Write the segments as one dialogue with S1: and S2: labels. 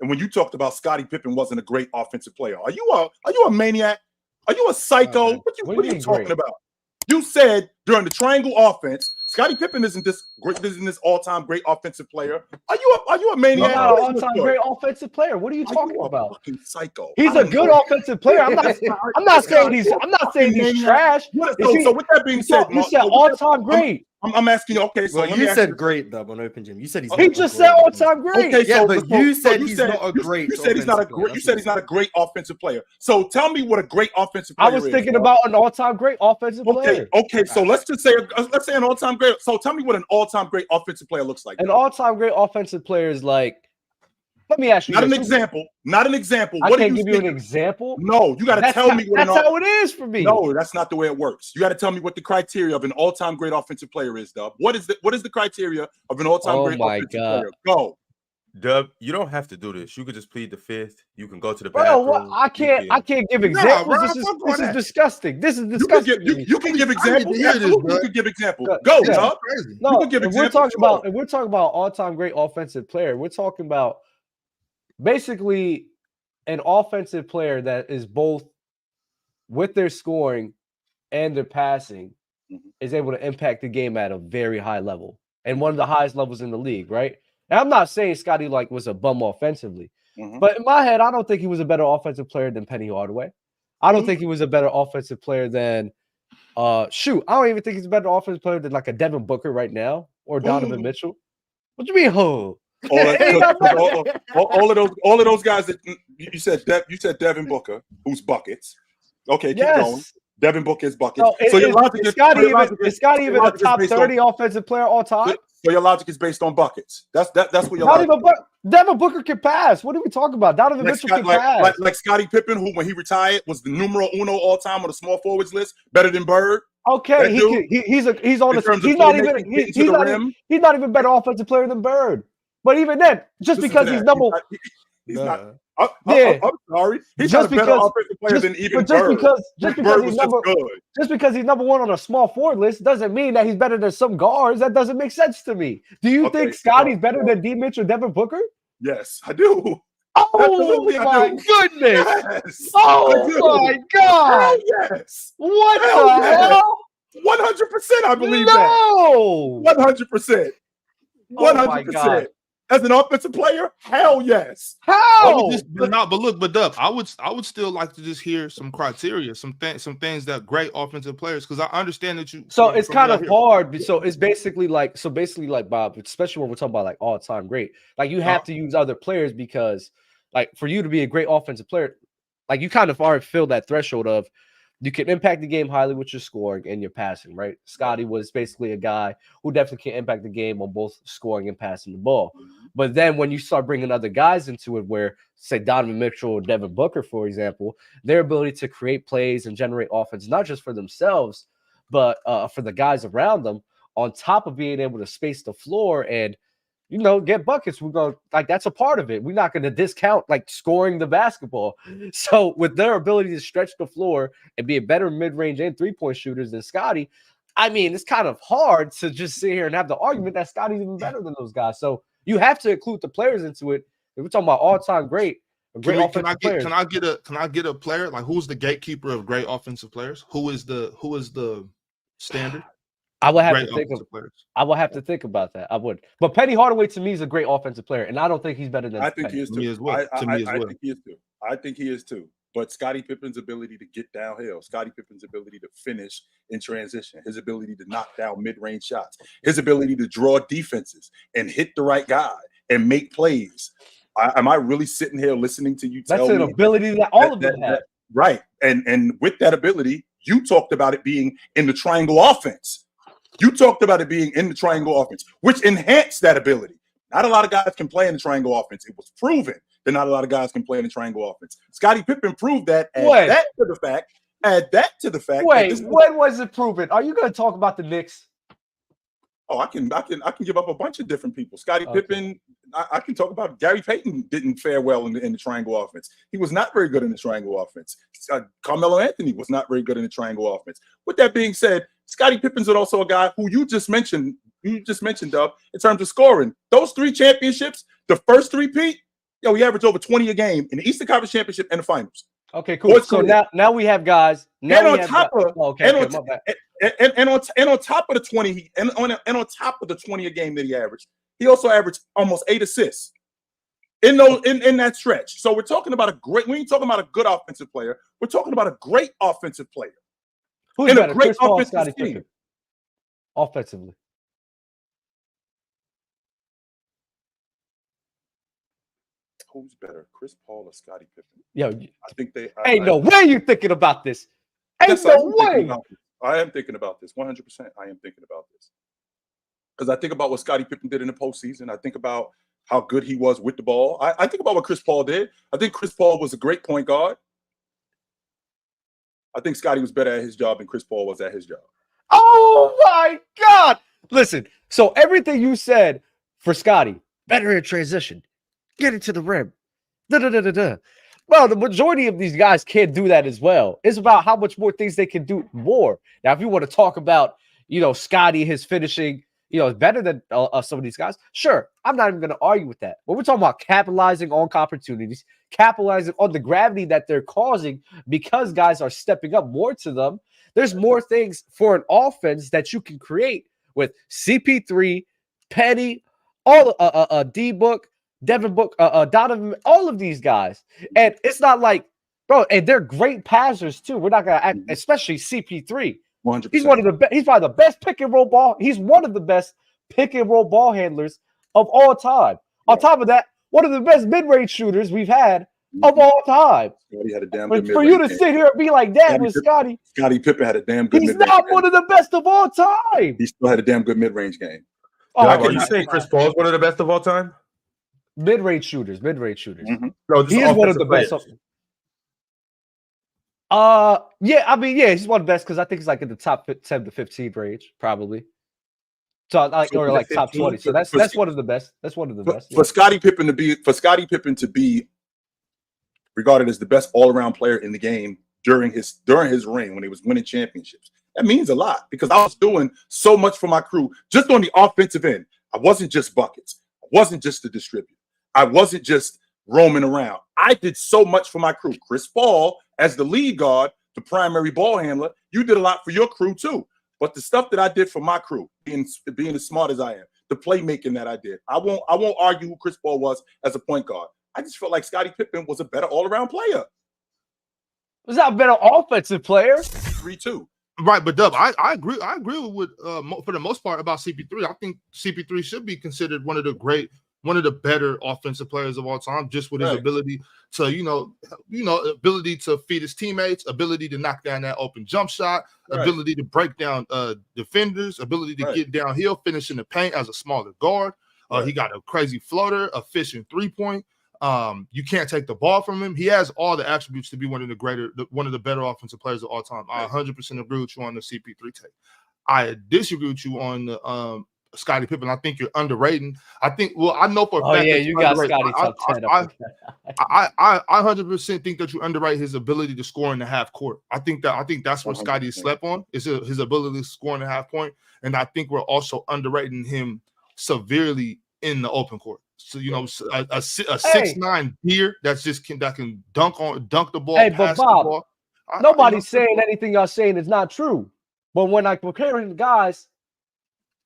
S1: and when you talked about Scottie Pippen wasn't a great offensive player. Are you a maniac? Are you a psycho? What are you talking about? You said during the triangle offense, Scottie Pippen isn't this all-time great offensive player. Are you a maniac?
S2: He's not an all-time great offensive player. What are you talking about?
S1: Fucking psycho.
S2: He's a good offensive player. I'm not saying he's trash.
S1: So with that being said,
S2: you said all-time great.
S1: I'm asking you. Okay, so
S3: you said great though on Open Gym. You said
S2: he just said all-time great.
S1: Okay,
S3: yeah, but you said he's not a great.
S1: You said he's not a great. You said he's not a great offensive player. So tell me what a great offensive player is.
S2: I was thinking about an all-time great offensive player.
S1: Okay. So let's say an all-time great. So tell me what an all-time great offensive player looks like.
S2: An all-time great offensive player is like. Let me ask you.
S1: Not an example.
S2: I can't give you an example.
S1: No, you got to tell me what.
S2: That's how it is for me.
S1: No, that's not the way it works. You got to tell me what the criteria of an all-time great offensive player is, Dub. What is the criteria of an all-time great offensive player? Go.
S4: Dub, you don't have to do this. You could just plead the fifth. You can go to the bathroom.
S2: Bro, I can't give examples. This is disgusting. This is disgusting.
S1: You can give examples. You can give examples. Go, Dub.
S2: No, we're talking about all-time great offensive player. We're talking about basically an offensive player that is both with their scoring and their passing is able to impact the game at a very high level and one of the highest levels in the league, right? And I'm not saying Scottie was a bum offensively, but in my head, I don't think he was a better offensive player than Penny Hardaway. I don't think he was a better offensive player than I don't even think he's a better offensive player than like a Devin Booker right now or Donovan Mitchell. What do you mean, who?
S1: All of those guys that you said Devin Booker, who's buckets. Okay, keep going. Devin Booker is buckets.
S2: So your logic is Scottie even a top 30 offensive player all time?
S1: So your logic is based on buckets. That's what your logic is.
S2: Devin Booker can pass. What are we talking about? Donovan Mitchell can pass.
S1: Like Scottie Pippen, who when he retired was the numero uno all time on the small forwards list, better than Bird.
S2: Okay, he's not even better offensive player than Bird. But even then, just because he's number one,
S1: he's not. I'm sorry. He's just not a better offensive player than even Bird.
S2: Just because he's number one on a small forward list doesn't mean that he's better than some guards. That doesn't make sense to me. Do you think Scottie's better than D. Mitch or Devin Booker?
S1: Yes, I do.
S2: Oh my goodness! Yes, oh my God!
S1: Yes.
S2: What the hell?
S1: 100%, I believe
S2: that.
S1: No. 100%. 100%. As an offensive player, hell yes.
S2: How?
S5: But Dub, I would still like to just hear some criteria, some things that great offensive players, because I understand that you.
S2: So it's kind of hard. So it's basically like Bob, especially when we're talking about like all time great. Like you have to use other players because, like, for you to be a great offensive player, like you kind of already fill that threshold of. You can impact the game highly with your scoring and your passing, right? Scottie was basically a guy who definitely can impact the game on both scoring and passing the ball. But then when you start bringing other guys into it, where, say, Donovan Mitchell or Devin Booker, for example, their ability to create plays and generate offense, not just for themselves, but for the guys around them, on top of being able to space the floor and, get buckets. We're going like that's a part of it. We're not going to discount like scoring the basketball. So with their ability to stretch the floor and be a better mid-range and three-point shooters than Scottie, I mean, it's kind of hard to just sit here and have the argument that Scottie's even better than those guys. So you have to include the players into it. If we're talking about all-time great offensive players.
S5: Can I get a player? Like, who's the gatekeeper of great offensive players? Who is the standard?
S2: I would have to think about that. I would. But Penny Hardaway to me is a great offensive player, and I don't think he's better than
S1: I think
S2: Penny.
S1: He is too.
S5: To me as well.
S1: I think he is too. But Scottie Pippen's ability to get downhill, Scottie Pippen's ability to finish in transition, his ability to knock down mid-range shots, his ability to draw defenses and hit the right guy and make plays. Am I really sitting here listening to you tell me?
S2: That's an ability that all of them have.
S1: Right. And with that ability, you talked about it being in the triangle offense. You talked about it being in the triangle offense, which enhanced that ability. Not a lot of guys can play in the triangle offense. It was proven that not a lot of guys can play in the triangle offense. Scottie Pippen proved that. Add that to the fact.
S2: Wait, when was it proven? Are you going to talk about the Knicks?
S1: Oh, I can give up a bunch of different people. Scottie Pippen. I can talk about Gary Payton didn't fare well in the triangle offense. He was not very good in the triangle offense. Carmelo Anthony was not very good in the triangle offense. With that being said, Scottie Pippen's also a guy who you just mentioned, Dub, in terms of scoring. Those three championships, the first three-peat, Yo, he averaged over 20 a game in the Eastern Conference Championship and the finals.
S2: Okay, cool. So
S1: career.
S2: now we have guys. Now
S1: And
S2: we
S1: on
S2: have
S1: top
S2: guys.
S1: of
S2: Oh, okay,
S1: and
S2: okay,
S1: on
S2: my bad.
S1: and on top of the 20 and on top of the 20 a game that he averaged, he also averaged almost 8 assists in that stretch. So we're talking about a great. We ain't talking about a good offensive player. We're talking about a great offensive player.
S2: Who's
S1: in
S2: better,
S1: a great
S2: Chris Paul or
S1: offensive
S2: Scottie
S1: scheme.
S2: Pippen? Offensively.
S1: Who's better, Chris Paul or Scottie Pippen?
S2: Yo,
S1: I think they.
S2: ain't no way you thinking about this. Ain't
S1: Yes,
S2: no way.
S1: I am thinking about this. 100%. I am thinking about this because I think about what Scottie Pippen did in the postseason. I think about how good he was with the ball. I think about what Chris Paul did. I think Chris Paul was a great point guard. I think Scottie was better at his job than Chris Paul was at his job.
S2: Oh my God. Listen, so everything you said for Scottie, better in transition, get it to the rim. Da-da-da-da-da. Well, the majority of these guys can't do that as well. It's about how much more things they can do more. Now, if you want to talk about, Scottie, his finishing, is better than some of these guys, sure. I'm not even going to argue with that. But we're talking about capitalizing on opportunities, capitalizing on the gravity that they're causing because guys are stepping up more to them. There's more things for an offense that you can create with CP3, Petty, all D-Book, Devin Book, Donovan, all of these guys. And it's not like, bro, and they're great passers too. We're not going to act, especially CP3.
S1: 100%.
S2: He's one of the best. He's probably the best pick and roll ball. He's one of the best pick and roll ball handlers of all time. Yeah. On top of that, one of the best mid-range shooters we've had of all time.
S1: Scottie had a damn good
S2: for you to sit here and be like that with Scottie.
S1: Scottie Pippen had a damn good
S2: mid-range game. He's not one of the best of all time.
S1: He still had a damn good mid-range game.
S4: Oh, are you saying Chris Paul is one of the best of all time?
S2: Mid-range shooters.
S1: Mm-hmm.
S4: No,
S2: he is one of the best. He's one of the best because I think he's like in the top 10 to 15 range, probably. So or like top 20. So that's one of the best. That's one of the best.
S1: For Scottie Pippen to be regarded as the best all-around player in the game during his reign when he was winning championships, that means a lot because I was doing so much for my crew just on the offensive end. I wasn't just buckets. I wasn't just a distributor. I wasn't just roaming around. I did so much for my crew. Chris Paul, as the lead guard, the primary ball handler, you did a lot for your crew too. But the stuff that I did for my crew, being as smart as I am, the playmaking that I did, I won't argue who Chris Paul was as a point guard. I just felt like Scottie Pippen was a better all-around player.
S2: Was that a better offensive player?
S1: 3-2.
S5: Right, but Dub, I agree. I agree with for the most part about CP3. I think CP3 should be considered one of the better offensive players of all time, just with his ability to, ability to feed his teammates, ability to knock down that open jump shot, ability to break down defenders, ability to get downhill, finish in the paint as a smaller guard. He got a crazy floater, efficient 3-point. You can't take the ball from him. He has all the attributes to be one of the better offensive players of all time. I 100% agree with you on the CP3 take. I disagree with you on the Scottie Pippen. I think you're underrating. I know for a fact.
S2: Yeah, you got Scottie top 10.
S5: I 100% think that you underrate his ability to score in the half court. I think that's what Scottie slept on is his ability to score in the half point, and I think we're also underrating him severely in the open court. So a 6'9" beer that can dunk the ball.
S2: Hey, but Bob, nobody's saying anything y'all saying is not true. But when I'm comparing the guys,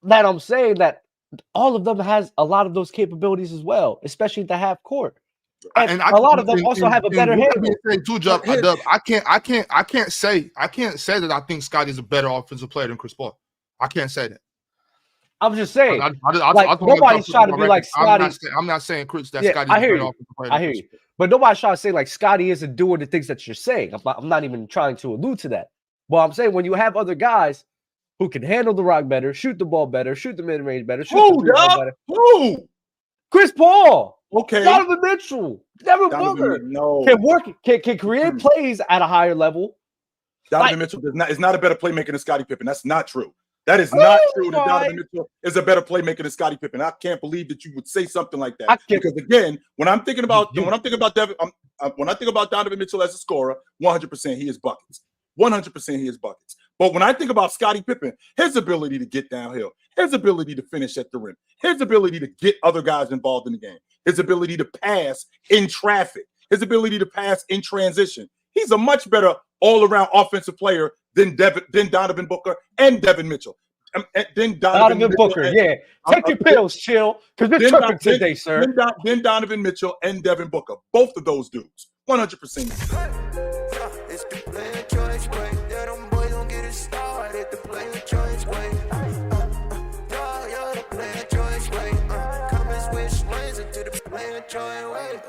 S2: that I'm saying that all of them has a lot of those capabilities as well, especially at the half court. And a lot of them also have a better handle.
S5: I can't say that I think Scottie's a better offensive player than Chris Paul. I can't say that.
S2: I'm just saying, nobody's trying to be like Scottie.
S5: I'm not saying Chris that Scottie's
S2: a better offensive player. I hear you, but nobody's trying to say like Scottie isn't doing the things that you're saying. I'm not even trying to allude to that. But I'm saying when you have other guys who can handle the rock better, shoot the ball better, shoot the mid-range better, shoot the ball better.
S1: Who?
S2: Chris Paul.
S1: Okay.
S2: Donovan Mitchell. Devin Booker.
S1: No.
S2: Can work. Can create plays at a higher level.
S1: Donovan Mitchell is not a better playmaker than Scottie Pippen. That's not true. That is not true that Donovan Mitchell is a better playmaker than Scottie Pippen. I can't believe that you would say something like that. Because again, when I think about Donovan Mitchell as a scorer, 100% he is buckets. 100% he is buckets. But when I think about Scottie Pippen, his ability to get downhill, his ability to finish at the rim, his ability to get other guys involved in the game, his ability to pass in traffic, his ability to pass in transition. He's a much better all-around offensive player than Donovan Booker and Devin Mitchell. Then
S2: Donovan Booker, yeah. Take your pills, chill, because we're tripping today, sir.
S1: Then Donovan Mitchell and Devin Booker. Both of those dudes. 100%.
S6: It's the player choice way. Yeah, them boys don't get it started. The player choice way. Yeah, the player choice way. Come and switch lanes into the player choice way.